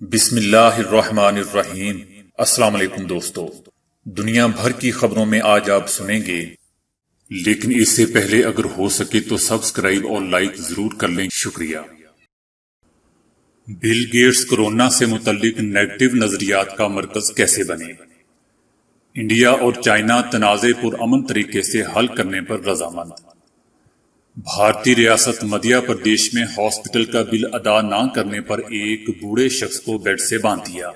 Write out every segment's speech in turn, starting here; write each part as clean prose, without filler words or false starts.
بسم اللہ الرحمن الرحیم۔ السلام علیکم دوستو، دنیا بھر کی خبروں میں آج آپ سنیں گے، لیکن اس سے پہلے اگر ہو سکے تو سبسکرائب اور لائک ضرور کر لیں، شکریہ۔ بل گیٹس کورونا سے متعلق نیگیٹو نظریات کا مرکز کیسے بنے؟ انڈیا اور چائنا تنازع پرامن طریقے سے حل کرنے پر رضامند۔ بھارتی ریاست مدھیہ پردیش میں ہاسپٹل کا بل ادا نہ کرنے پر ایک بوڑھے شخص کو بیڈ سے باندھ دیا۔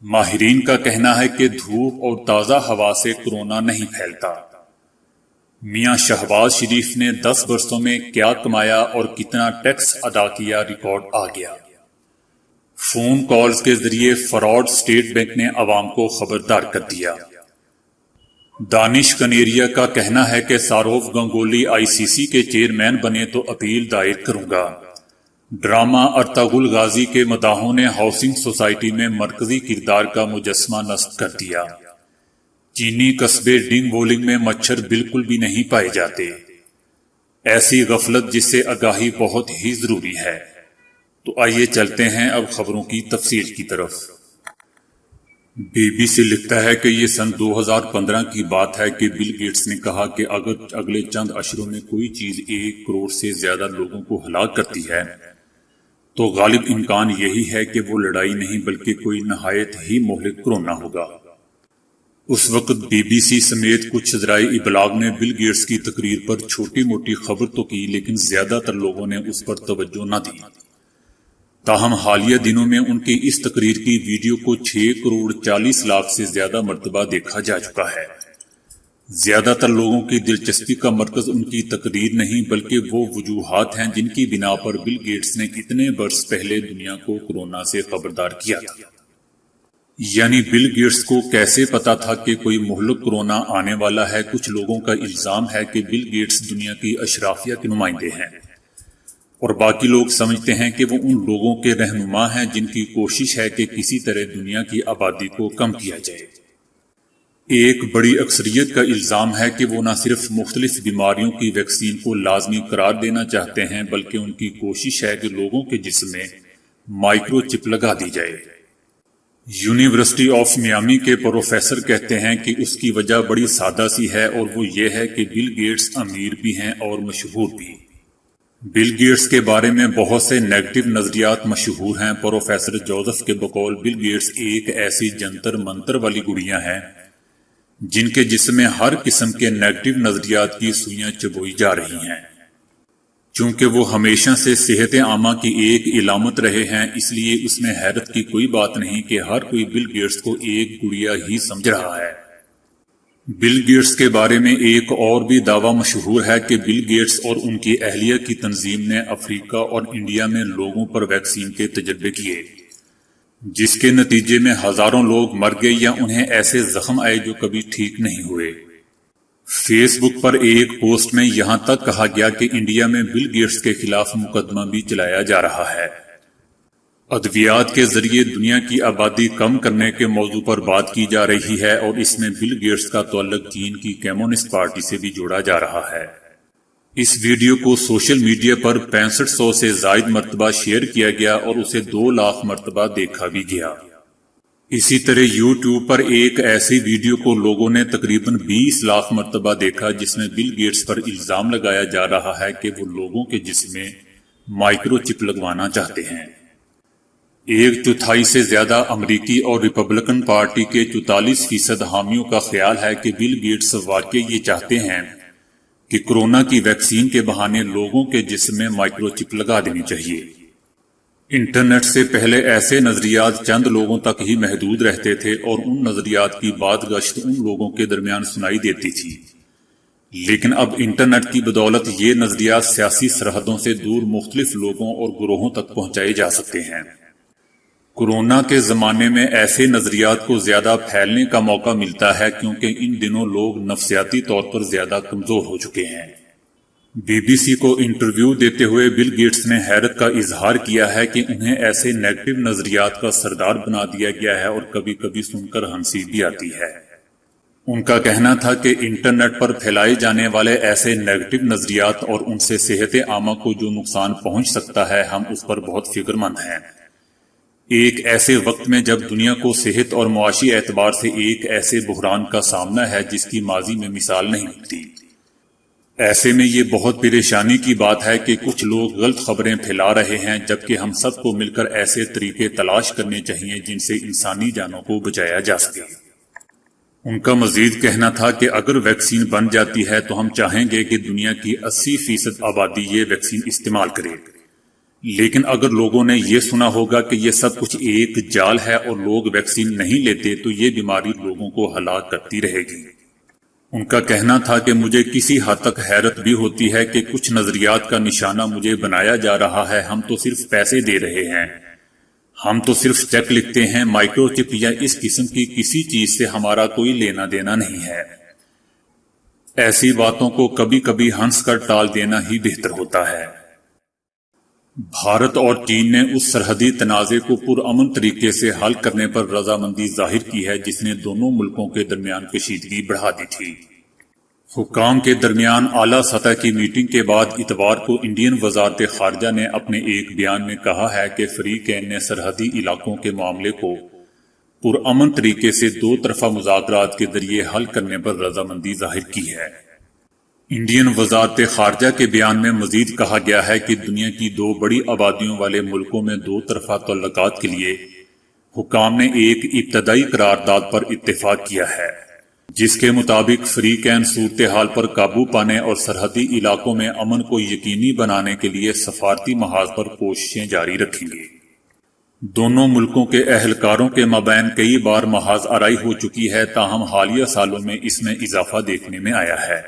ماہرین کا کہنا ہے کہ دھوپ اور تازہ ہوا سے کورونا نہیں پھیلتا۔ میاں شہباز شریف نے 10 برسوں میں کیا کمایا اور کتنا ٹیکس ادا کیا، ریکارڈ آ گیا۔ فون کالز کے ذریعے فراڈ، اسٹیٹ بینک نے عوام کو خبردار کر دیا۔ دانش کنیریا کا کہنا ہے کہ ساروو گنگولی ICC کے چیئرمین بنے تو اپیل دائر کروں گا۔ ڈرامہ ارطغرل غازی کے مداحوں نے ہاؤسنگ سوسائٹی میں مرکزی کردار کا مجسمہ نصب کر دیا۔ چینی قصبے ڈنگ وولنگ میں مچھر بالکل بھی نہیں پائے جاتے۔ ایسی غفلت جس سے آگاہی بہت ہی ضروری ہے۔ تو آئیے چلتے ہیں اب خبروں کی تفصیل کی طرف۔ BBC لکھتا ہے کہ یہ سن 2015 کی بات ہے کہ بل گیٹس نے کہا کہ اگر اگلے چند اشروں میں کوئی چیز 1 کروڑ سے زیادہ لوگوں کو ہلاک کرتی ہے تو غالب امکان یہی ہے کہ وہ لڑائی نہیں بلکہ کوئی نہایت ہی مہلک کورونا ہوگا۔ اس وقت BBC سمیت کچھ ذرائع ابلاغ نے بل گیٹس کی تقریر پر چھوٹی موٹی خبر تو کی، لیکن زیادہ تر لوگوں نے اس پر توجہ نہ دی۔ تاہم حالیہ دنوں میں ان کی اس تقریر کی ویڈیو کو 6 کروڑ 40 لاکھ سے زیادہ مرتبہ دیکھا جا چکا ہے۔ زیادہ تر لوگوں کی دلچسپی کا مرکز ان کی تقریر نہیں بلکہ وہ وجوہات ہیں جن کی بنا پر بل گیٹس نے اتنے برس پہلے دنیا کو کورونا سے خبردار کیا تھا۔ یعنی بل گیٹس کو کیسے پتا تھا کہ کوئی مہلک کورونا آنے والا ہے؟ کچھ لوگوں کا الزام ہے کہ بل گیٹس دنیا کی اشرافیہ کے نمائندے ہیں اور باقی لوگ سمجھتے ہیں کہ وہ ان لوگوں کے رہنما ہیں جن کی کوشش ہے کہ کسی طرح دنیا کی آبادی کو کم کیا جائے۔ ایک بڑی اکثریت کا الزام ہے کہ وہ نہ صرف مختلف بیماریوں کی ویکسین کو لازمی قرار دینا چاہتے ہیں بلکہ ان کی کوشش ہے کہ لوگوں کے جسم میں مائکرو چپ لگا دی جائے۔ یونیورسٹی آف میامی کے پروفیسر کہتے ہیں کہ اس کی وجہ بڑی سادہ سی ہے اور وہ یہ ہے کہ بل گیٹس امیر بھی ہیں اور مشہور بھی۔ بل گیٹس کے بارے میں بہت سے نیگیٹو نظریات مشہور ہیں۔ پروفیسر جوزف کے بقول بل گیٹس ایک ایسی جنتر منتر والی گڑیاں ہیں جن کے جسم میں ہر قسم کے نیگیٹو نظریات کی سوئیاں چبوئی جا رہی ہیں۔ چونکہ وہ ہمیشہ سے صحت عامہ کی ایک علامت رہے ہیں، اس لیے اس میں حیرت کی کوئی بات نہیں کہ ہر کوئی بل گیٹس کو ایک گڑیا ہی سمجھ رہا ہے۔ بل گیٹس کے بارے میں ایک اور بھی دعویٰ مشہور ہے کہ بل گیٹس اور ان کی اہلیہ کی تنظیم نے افریقہ اور انڈیا میں لوگوں پر ویکسین کے تجربے کیے، جس کے نتیجے میں ہزاروں لوگ مر گئے یا انہیں ایسے زخم آئے جو کبھی ٹھیک نہیں ہوئے۔ فیس بک پر ایک پوسٹ میں یہاں تک کہا گیا کہ انڈیا میں بل گیٹس کے خلاف مقدمہ بھی چلایا جا رہا ہے۔ ادویات کے ذریعے دنیا کی آبادی کم کرنے کے موضوع پر بات کی جا رہی ہے اور اس میں بل گیٹس کا تعلق چین کی کمیونسٹ پارٹی سے بھی جوڑا جا رہا ہے۔ اس ویڈیو کو سوشل میڈیا پر 6500 سے زائد مرتبہ شیئر کیا گیا اور اسے 2 لاکھ مرتبہ دیکھا بھی گیا۔ اسی طرح YouTube پر ایک ایسی ویڈیو کو لوگوں نے تقریباً 20 لاکھ مرتبہ دیکھا جس میں بل گیٹس پر الزام لگایا جا رہا ہے کہ وہ لوگوں کے جسم میں مائکرو چپ لگوانا چاہتے ہیں۔ 1/4 سے زیادہ امریکی اور ریپبلکن پارٹی کے 44% حامیوں کا خیال ہے کہ بل گیٹس واقعی یہ چاہتے ہیں کہ کورونا کی ویکسین کے بہانے لوگوں کے جسم میں مائکرو چپ لگا دینی چاہیے۔ انٹرنیٹ سے پہلے ایسے نظریات چند لوگوں تک ہی محدود رہتے تھے اور ان نظریات کی بات گشت ان لوگوں کے درمیان سنائی دیتی تھی، لیکن اب انٹرنیٹ کی بدولت یہ نظریات سیاسی سرحدوں سے دور مختلف لوگوں اور گروہوں تک پہنچائے جا سکتے ہیں۔ کورونا کے زمانے میں ایسے نظریات کو زیادہ پھیلنے کا موقع ملتا ہے کیونکہ ان دنوں لوگ نفسیاتی طور پر زیادہ کمزور ہو چکے ہیں۔ BBC کو انٹرویو دیتے ہوئے بل گیٹس نے حیرت کا اظہار کیا ہے کہ انہیں ایسے نیگیٹو نظریات کا سردار بنا دیا گیا ہے اور کبھی کبھی سن کر ہنسی بھی آتی ہے۔ ان کا کہنا تھا کہ انٹرنیٹ پر پھیلائے جانے والے ایسے نیگیٹو نظریات اور ان سے صحت عامہ کو جو نقصان پہنچ سکتا ہے، ہم اس پر بہت فکر مند ہیں۔ ایک ایسے وقت میں جب دنیا کو صحت اور معاشی اعتبار سے ایک ایسے بحران کا سامنا ہے جس کی ماضی میں مثال نہیں ملتی، ایسے میں یہ بہت پریشانی کی بات ہے کہ کچھ لوگ غلط خبریں پھیلا رہے ہیں، جبکہ ہم سب کو مل کر ایسے طریقے تلاش کرنے چاہیے جن سے انسانی جانوں کو بچایا جا سکے۔ ان کا مزید کہنا تھا کہ اگر ویکسین بن جاتی ہے تو ہم چاہیں گے کہ دنیا کی 80% آبادی یہ ویکسین استعمال کرے، لیکن اگر لوگوں نے یہ سنا ہوگا کہ یہ سب کچھ ایک جال ہے اور لوگ ویکسین نہیں لیتے تو یہ بیماری لوگوں کو ہلاک کرتی رہے گی۔ ان کا کہنا تھا کہ مجھے کسی حد تک حیرت بھی ہوتی ہے کہ کچھ نظریات کا نشانہ مجھے بنایا جا رہا ہے، ہم تو صرف پیسے دے رہے ہیں، ہم تو صرف چیک لکھتے ہیں، مائکرو چپ یا اس قسم کی کسی چیز سے ہمارا کوئی لینا دینا نہیں ہے۔ ایسی باتوں کو کبھی کبھی ہنس کر ٹال دینا ہی بہتر ہوتا ہے۔ بھارت اور چین نے اس سرحدی تنازع کو پرامن طریقے سے حل کرنے پر رضامندی ظاہر کی ہے جس نے دونوں ملکوں کے درمیان کشیدگی بڑھا دی تھی۔ حکام کے درمیان اعلیٰ سطح کی میٹنگ کے بعد اتوار کو انڈین وزارت خارجہ نے اپنے ایک بیان میں کہا ہے کہ فریقین نے سرحدی علاقوں کے معاملے کو پرامن طریقے سے دو طرفہ مذاکرات کے ذریعے حل کرنے پر رضامندی ظاہر کی ہے۔ انڈین وزارت خارجہ کے بیان میں مزید کہا گیا ہے کہ دنیا کی دو بڑی آبادیوں والے ملکوں میں دو طرفہ تعلقات کے لیے حکام نے ایک ابتدائی قرارداد پر اتفاق کیا ہے، جس کے مطابق فریقین صورتحال پر قابو پانے اور سرحدی علاقوں میں امن کو یقینی بنانے کے لیے سفارتی محاذ پر کوششیں جاری رکھیں گے۔ دونوں ملکوں کے اہلکاروں کے مابین کئی بار محاذ آرائی ہو چکی ہے، تاہم حالیہ سالوں میں اس میں اضافہ دیکھنے میں آیا ہے۔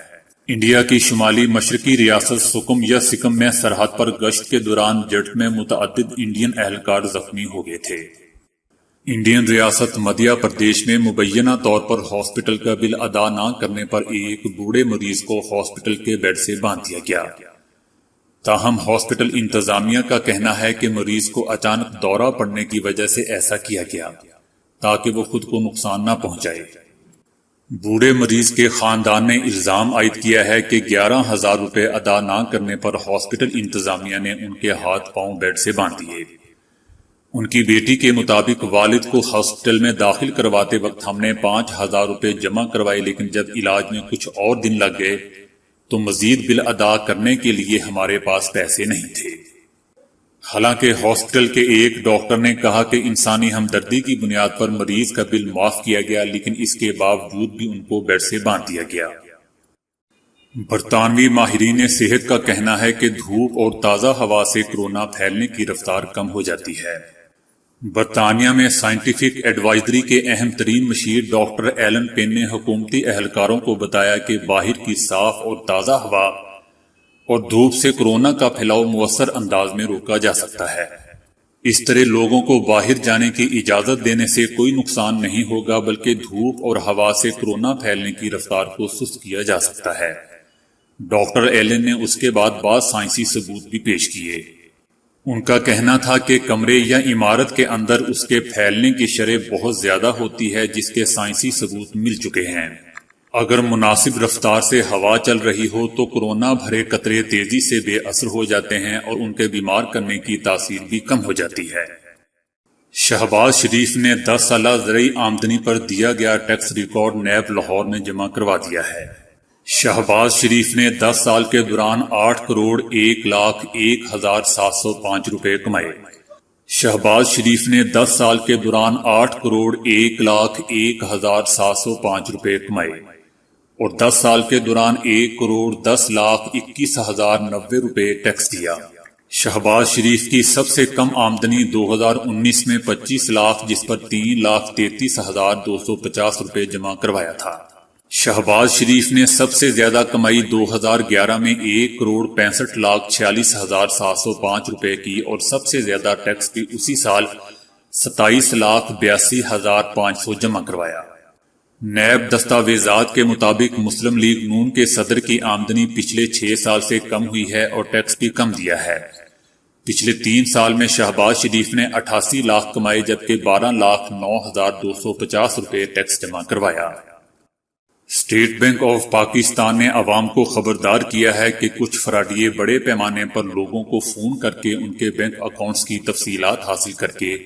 انڈیا کی شمالی مشرقی ریاست سکم یا سکم میں سرحد پر گشت کے دوران جٹ میں متعدد انڈین اہلکار زخمی ہو گئے تھے۔ انڈین ریاست مدھیہ پردیش میں مبینہ طور پر ہاسپٹل کا بل ادا نہ کرنے پر ایک بوڑھے مریض کو ہاسپٹل کے بیڈ سے باندھ دیا گیا، تاہم ہاسپٹل انتظامیہ کا کہنا ہے کہ مریض کو اچانک دورہ پڑنے کی وجہ سے ایسا کیا گیا تاکہ وہ خود کو نقصان نہ پہنچائے۔ بوڑھے مریض کے خاندان نے الزام عائد کیا ہے کہ 11,000 روپے ادا نہ کرنے پر ہاسپٹل انتظامیہ نے ان کے ہاتھ پاؤں بیڈ سے باندھ دیے۔ ان کی بیٹی کے مطابق والد کو ہاسپٹل میں داخل کرواتے وقت ہم نے 5,000 روپے جمع کروائے، لیکن جب علاج میں کچھ اور دن لگ گئے تو مزید بل ادا کرنے کے لیے ہمارے پاس پیسے نہیں تھے۔ حالانکہ ہاسپٹل کے ایک ڈاکٹر نے کہا کہ انسانی ہمدردی کی بنیاد پر مریض کا بل معاف کیا گیا، لیکن اس کے باوجود بھی ان کو بیڈ سے باندھ دیا گیا۔ برطانوی ماہرین صحت کا کہنا ہے کہ دھوپ اور تازہ ہوا سے کورونا پھیلنے کی رفتار کم ہو جاتی ہے۔ برطانیہ میں سائنٹیفک ایڈوائزری کے اہم ترین مشیر ڈاکٹر ایلن پین نے حکومتی اہلکاروں کو بتایا کہ باہر کی صاف اور تازہ ہوا اور دھوپ سے کورونا کا پھیلاؤ مؤثر انداز میں روکا جا سکتا ہے۔ اس طرح لوگوں کو باہر جانے کی اجازت دینے سے کوئی نقصان نہیں ہوگا، بلکہ دھوپ اور ہوا سے کورونا پھیلنے کی رفتار کو سست کیا جا سکتا ہے۔ ڈاکٹر ایلن نے اس کے بعد بعض سائنسی ثبوت بھی پیش کیے۔ ان کا کہنا تھا کہ کمرے یا عمارت کے اندر اس کے پھیلنے کی شرح بہت زیادہ ہوتی ہے، جس کے سائنسی ثبوت مل چکے ہیں۔ اگر مناسب رفتار سے ہوا چل رہی ہو تو کورونا بھرے قطرے تیزی سے بے اثر ہو جاتے ہیں اور ان کے بیمار کرنے کی تاثیر بھی کم ہو جاتی ہے۔ شہباز شریف نے 10 سالہ زرعی آمدنی پر دیا گیا ٹیکس ریکارڈ نیب لاہور میں جمع کروا دیا ہے۔ شہباز شریف نے 10 سال کے دوران 8 کروڑ 1,01,705 روپے کمائے۔ شہباز شریف نے 10 سال کے دوران 8 کروڑ 1,01,705 روپے کمائے اور 10 سال کے دوران 1 کروڑ 10,21,090 روپے ٹیکس دیا۔ شہباز شریف کی سب سے کم آمدنی 2019 میں 25 لاکھ جس پر 3,33,250 روپے جمع کروایا تھا۔ شہباز شریف نے سب سے زیادہ کمائی 2011 میں 1 کروڑ 65,46,705 روپے کی اور سب سے زیادہ ٹیکس بھی اسی سال 27,82,500 جمع کروایا۔ نیب دستاویزات کے مطابق مسلم لیگ نون کے صدر کی آمدنی پچھلے 6 سال سے کم ہوئی ہے اور ٹیکس بھی کم دیا ہے۔ پچھلے 3 سال میں شہباز شریف نے 88 لاکھ کمائے جبکہ 12,09,250 روپے ٹیکس جمع کروایا۔ اسٹیٹ بینک آف پاکستان نے عوام کو خبردار کیا ہے کہ کچھ فراڈیے بڑے پیمانے پر لوگوں کو فون کر کے ان کے بینک اکاؤنٹس کی تفصیلات حاصل کر کے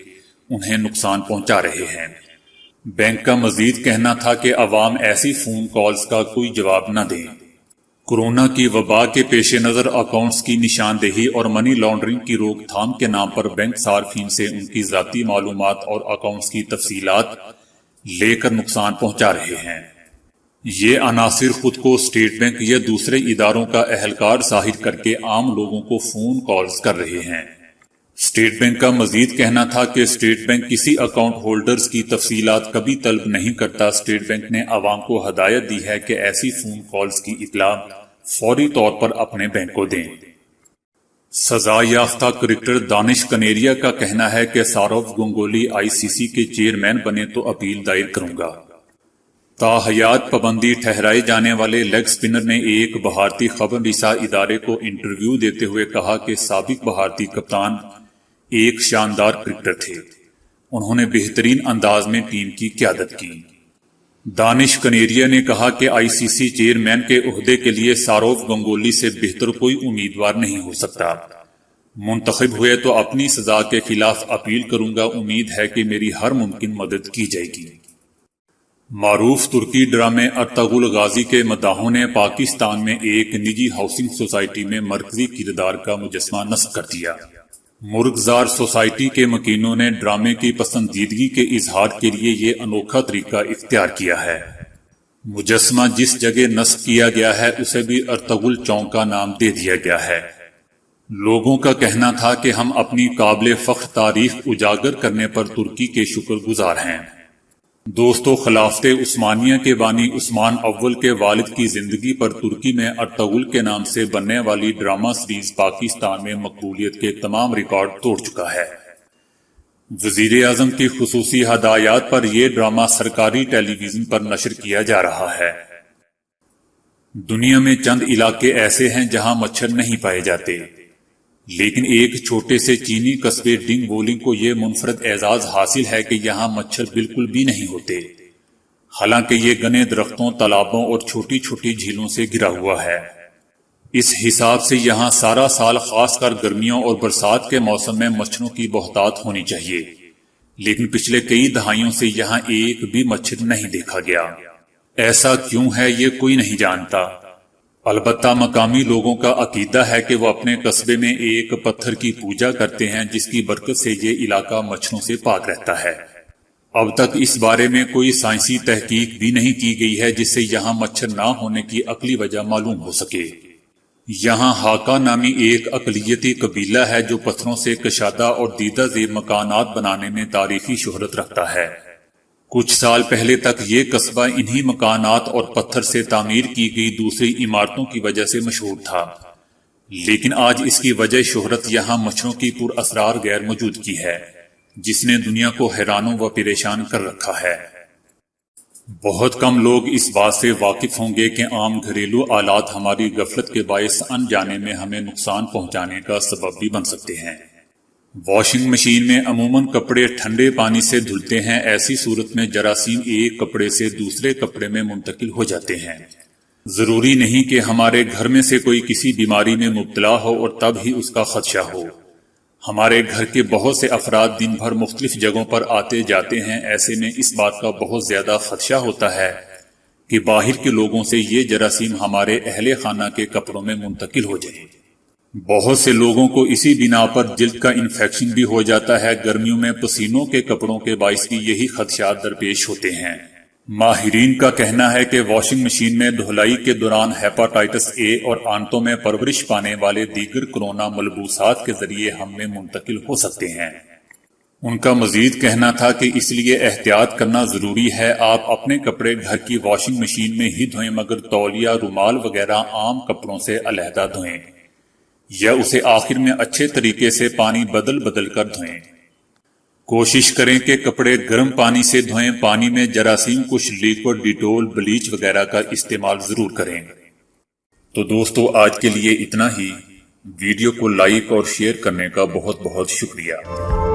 انہیں نقصان پہنچا رہے ہیں۔ بینک کا مزید کہنا تھا کہ عوام ایسی فون کالز کا کوئی جواب نہ دیں۔ کورونا کی وبا کے پیش نظر اکاؤنٹس کی نشاندہی اور منی لانڈرنگ کی روک تھام کے نام پر بینک صارفین سے ان کی ذاتی معلومات اور اکاؤنٹس کی تفصیلات لے کر نقصان پہنچا رہے ہیں۔ یہ عناصر خود کو اسٹیٹ بینک یا دوسرے اداروں کا اہلکار ظاہر کر کے عام لوگوں کو فون کالز کر رہے ہیں۔ اسٹیٹ بینک کا مزید کہنا تھا کہ اسٹیٹ بینک کسی اکاؤنٹ ہولڈرز کی تفصیلات کبھی طلب نہیں کرتا۔ اسٹیٹ بینک نے عوام کو ہدایت دی ہے کہ ایسی فون کالز کی اطلاع فوری طور پر اپنے بینک کو دیں۔ سزا یافتہ کرکٹر دانش کنیریا کا کہنا ہے کہ سورو گنگولی آئی سی سی کے چیئرمین بنے تو اپیل دائر کروں گا۔ تاحیات پابندی ٹھہرائے جانے والے لیگ سپنر نے ایک بھارتی خبر رساں ادارے کو انٹرویو دیتے ہوئے کہا کہ سابق بھارتی کپتان ایک شاندار کرکٹر تھے۔ انہوں نے بہترین انداز میں ٹیم کی قیادت کی۔ دانش کنیریا نے کہا کہ آئی سی سی چیئرمین کے عہدے کے لیے سورو گنگولی سے بہتر کوئی امیدوار نہیں ہو سکتا۔ منتخب ہوئے تو اپنی سزا کے خلاف اپیل کروں گا۔ امید ہے کہ میری ہر ممکن مدد کی جائے گی۔ معروف ترکی ڈرامے ارطغرل غازی کے مداحوں نے پاکستان میں ایک نجی ہاؤسنگ سوسائٹی میں مرکزی کردار کا مجسمہ نصب کر دیا۔ مرغزار سوسائٹی کے مکینوں نے ڈرامے کی پسندیدگی کے اظہار کے لیے یہ انوکھا طریقہ اختیار کیا ہے۔ مجسمہ جس جگہ نصب کیا گیا ہے اسے بھی ارطغرل چوک کا نام دے دیا گیا ہے۔ لوگوں کا کہنا تھا کہ ہم اپنی قابل فخر تاریخ اجاگر کرنے پر ترکی کے شکر گزار ہیں۔ دوستو، خلافت عثمانیہ کے بانی عثمان اول کے والد کی زندگی پر ترکی میں ارطغرل کے نام سے بننے والی ڈرامہ سیریز پاکستان میں مقبولیت کے تمام ریکارڈ توڑ چکا ہے۔ وزیر اعظم کی خصوصی ہدایات پر یہ ڈرامہ سرکاری ٹیلی ویژن پر نشر کیا جا رہا ہے۔ دنیا میں چند علاقے ایسے ہیں جہاں مچھر نہیں پائے جاتے، لیکن ایک چھوٹے سے چینی قصبے ڈنگ بولنگ کو یہ منفرد اعزاز حاصل ہے کہ یہاں مچھر بالکل بھی نہیں ہوتے، حالانکہ یہ گھنے درختوں، تالابوں اور چھوٹی چھوٹی جھیلوں سے گھرا ہوا ہے۔ اس حساب سے یہاں سارا سال خاص کر گرمیوں اور برسات کے موسم میں مچھروں کی بہتات ہونی چاہیے، لیکن پچھلے کئی دہائیوں سے یہاں ایک بھی مچھر نہیں دیکھا گیا۔ ایسا کیوں ہے یہ کوئی نہیں جانتا۔ البتہ مقامی لوگوں کا عقیدہ ہے کہ وہ اپنے قصبے میں ایک پتھر کی پوجا کرتے ہیں جس کی برکت سے یہ علاقہ مچھروں سے پاک رہتا ہے۔ اب تک اس بارے میں کوئی سائنسی تحقیق بھی نہیں کی گئی ہے جس سے یہاں مچھر نہ ہونے کی عقلی وجہ معلوم ہو سکے۔ یہاں ہاکا نامی ایک اقلیتی قبیلہ ہے جو پتھروں سے کشادہ اور دیدہ زیب مکانات بنانے میں تاریخی شہرت رکھتا ہے۔ کچھ سال پہلے تک یہ قصبہ انہی مکانات اور پتھر سے تعمیر کی گئی دوسری عمارتوں کی وجہ سے مشہور تھا، لیکن آج اس کی وجہ شہرت یہاں مچھروں کی پر اسرار غیر موجودگی ہے، جس نے دنیا کو حیران و پریشان کر رکھا ہے۔ بہت کم لوگ اس بات سے واقف ہوں گے کہ عام گھریلو آلات ہماری غفلت کے باعث انجانے میں ہمیں نقصان پہنچانے کا سبب بھی بن سکتے ہیں۔ واشنگ مشین میں عموماً کپڑے ٹھنڈے پانی سے دھلتے ہیں۔ ایسی صورت میں جراثیم ایک کپڑے سے دوسرے کپڑے میں منتقل ہو جاتے ہیں۔ ضروری نہیں کہ ہمارے گھر میں سے کوئی کسی بیماری میں مبتلا ہو اور تب ہی اس کا خدشہ ہو۔ ہمارے گھر کے بہت سے افراد دن بھر مختلف جگہوں پر آتے جاتے ہیں، ایسے میں اس بات کا بہت زیادہ خدشہ ہوتا ہے کہ باہر کے لوگوں سے یہ جراثیم ہمارے اہل خانہ کے کپڑوں میں منتقل ہو جائے۔ بہت سے لوگوں کو اسی بنا پر جلد کا انفیکشن بھی ہو جاتا ہے۔ گرمیوں میں پسینوں کے کپڑوں کے باعث بھی یہی خدشات درپیش ہوتے ہیں۔ ماہرین کا کہنا ہے کہ واشنگ مشین میں دھلائی کے دوران ہیپاٹائٹس اے اور آنتوں میں پرورش پانے والے دیگر کورونا ملبوسات کے ذریعے ہم میں منتقل ہو سکتے ہیں۔ ان کا مزید کہنا تھا کہ اس لیے احتیاط کرنا ضروری ہے۔ آپ اپنے کپڑے گھر کی واشنگ مشین میں ہی دھوئیں، مگر تولیہ، رومال وغیرہ عام کپڑوں سے علیحدہ دھوئیں، یا اسے آخر میں اچھے طریقے سے پانی بدل کر دھوئیں۔ کوشش کریں کہ کپڑے گرم پانی سے دھوئیں۔ پانی میں جراثیم کش لیکوڈ، ڈیٹول، بلیچ وغیرہ کا استعمال ضرور کریں۔ تو دوستو، آج کے لیے اتنا ہی۔ ویڈیو کو لائک اور شیئر کرنے کا بہت بہت شکریہ۔